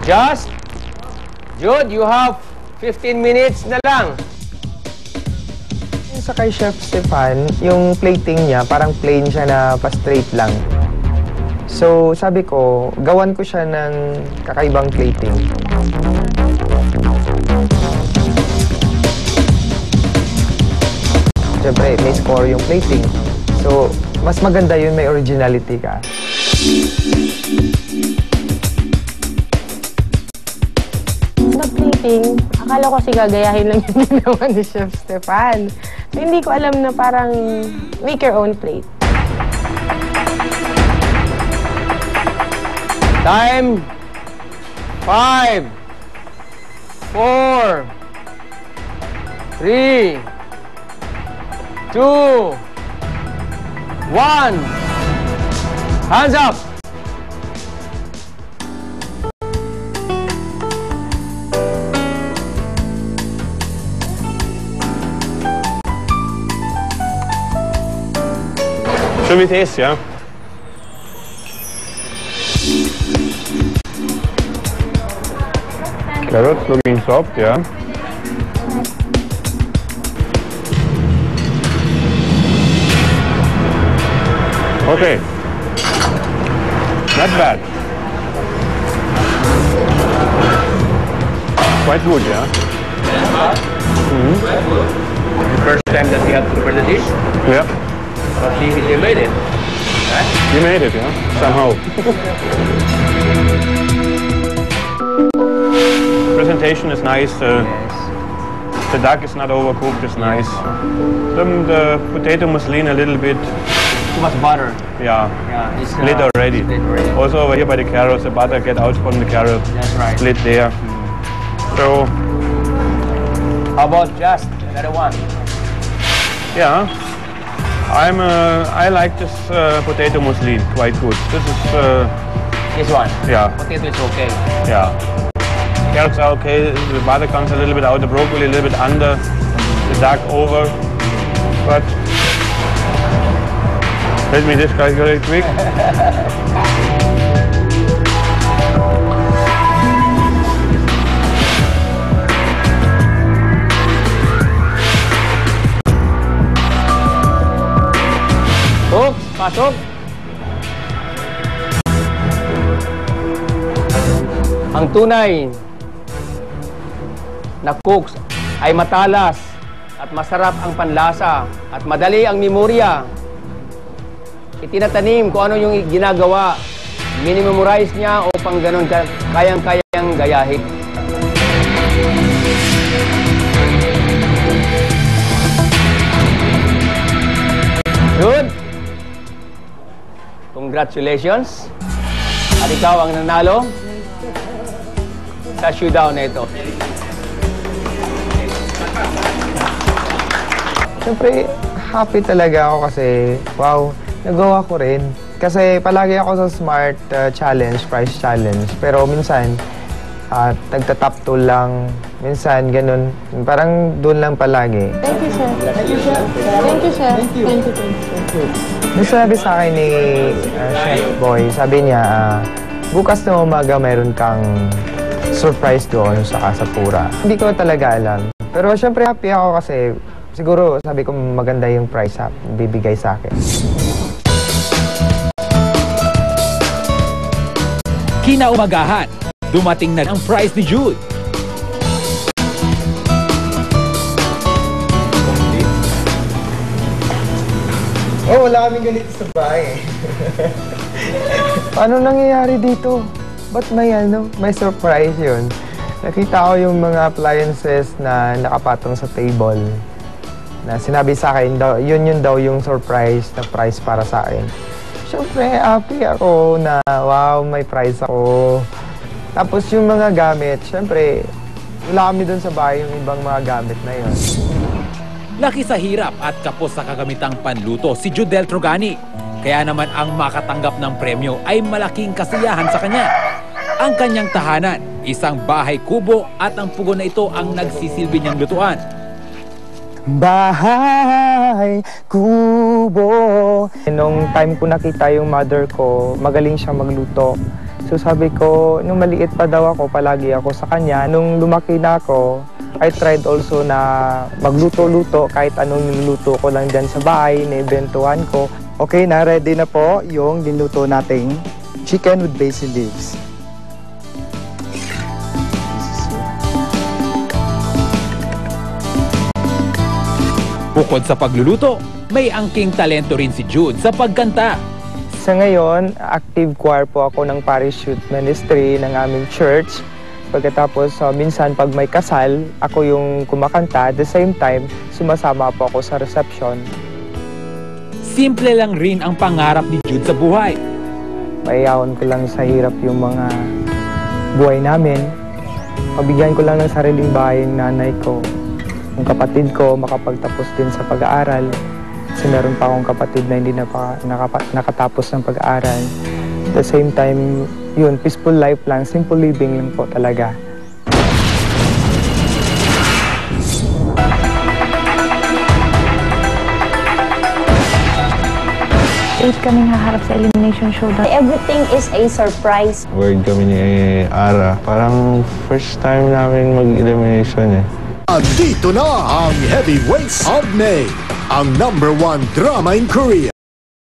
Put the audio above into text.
Just, Jude, you have 15 minutes na lang. Sa kay Chef Stefan, yung plating niya, parang plain siya na pa-straight lang. So, sabi ko, gawan ko siya ng kakaibang plating. Siyempre, may score yung plating. So, mas maganda yun, may originality ka. Sa plating, akala ko kasi gagayahin lang yung ginawa ni Chef Stefan. So, hindi ko alam na parang make your own plate. Time. 5, 4, 3, 2, 1. Hands up. Should we taste, yeah? Carrots looking soft, yeah. Okay. Not bad. Quite good, yeah. First time that we have to prepare the dish, Yeah. but he made it. You made it, yeah? Somehow. Presentation is nice. The duck is not overcooked, it's nice. The potato muslin a little bit, Too much butter. yeah, Yeah, it's split already. split already. Also over here by the carrots, the butter get out from the carrot, That's right. split there. So, How about just another one? yeah, I like this potato muslin quite good. This is, This one. yeah, Potato is okay. yeah. Carrots are okay, the butter comes a little bit out, the broccoli a little bit under, the duck over, but let me just calculate quick. Oops, pasok. Ang tunay na cooks ay matalas at masarap ang panlasa at madali ang memorya. Itinatanim kung ano yung ginagawa, minimemorize niya o pang ganun kayang-kayang gayahin. Good. Congratulations. At ikaw ang nanalo sa showdown na ito. Siyempre, happy talaga ako kasi, wow, nagawa ko rin. Kasi palagi ako sa Smart Challenge, Price Challenge. Pero minsan, nagta-top 2 lang. Minsan, ganun. Parang doon lang palagi. Thank you, Chef. Thank you, Chef. Thank you, Chef. Thank you. May sabi sa akin ni Chef Boy, sabi niya, bukas na umaga mayroon kang surprise doon sa Kasapura. Hindi ko talaga alam. Pero syempre happy ako kasi siguro sabi ko maganda yung price up bibigay sa akin. Kinaumagahan, dumating na ang prize ni Jude. Oh, wala kaming ganito sa bahay. Paano nangyayari dito? Ba't may surprise yun? Nakita ko yung mga appliances na nakapatong sa table. Na sinabi sa akin, yun daw yung surprise na prize para sa akin. Siyempre, happy ako na wow, may prize ako. Tapos yung mga gamit, siyempre, wala kami dun sa bahay yung ibang mga gamit na yun. Laki sa hirap at kapos sa kagamitang panluto si Judel Trogani. Kaya naman ang makatanggap ng premyo ay malaking kasiyahan sa kanya. Ang kanyang tahanan, isang bahay kubo at ang pugon na ito ang nagsisilbi niyang lutuan. Bahay kubo. Nung time ko nakita yung mother ko, magaling siya magluto. So sabi ko, nung maliit pa daw ako, palagi ako sa kanya. Nung lumaki na ako, I tried also na magluto-luto kahit anong niluluto ko lang dyan sa bahay, naibentuhan ko. Okay na, ready na po yung niluto nating chicken with basil leaves. Bukod sa pagluluto, may angking talento rin si Jude sa pagkanta. Sa ngayon, active choir po ako ng parish youth ministry ng aming church. Pagkatapos, minsan pag may kasal, ako yung kumakanta. At the same time, sumasama po ako sa reception. Simple lang rin ang pangarap ni Jude sa buhay. Maiyawan ko lang sa hirap yung mga buhay namin. Pabigyan ko lang ng sariling bahay yung nanay ko. Yung kapatid ko makapagtapos din sa pag-aaral. Kasi meron pa akong kapatid na hindi nakatapos ng pag-aaral. At the same time, yun, peaceful life lang, simple living lang po talaga. Eight kaming haharap sa elimination showdown. Everything is a surprise. Word kami ni Ara. Parang first time namin mag-elimination eh. Dito na ang Heavyweights of May, ang #1 drama in Korea.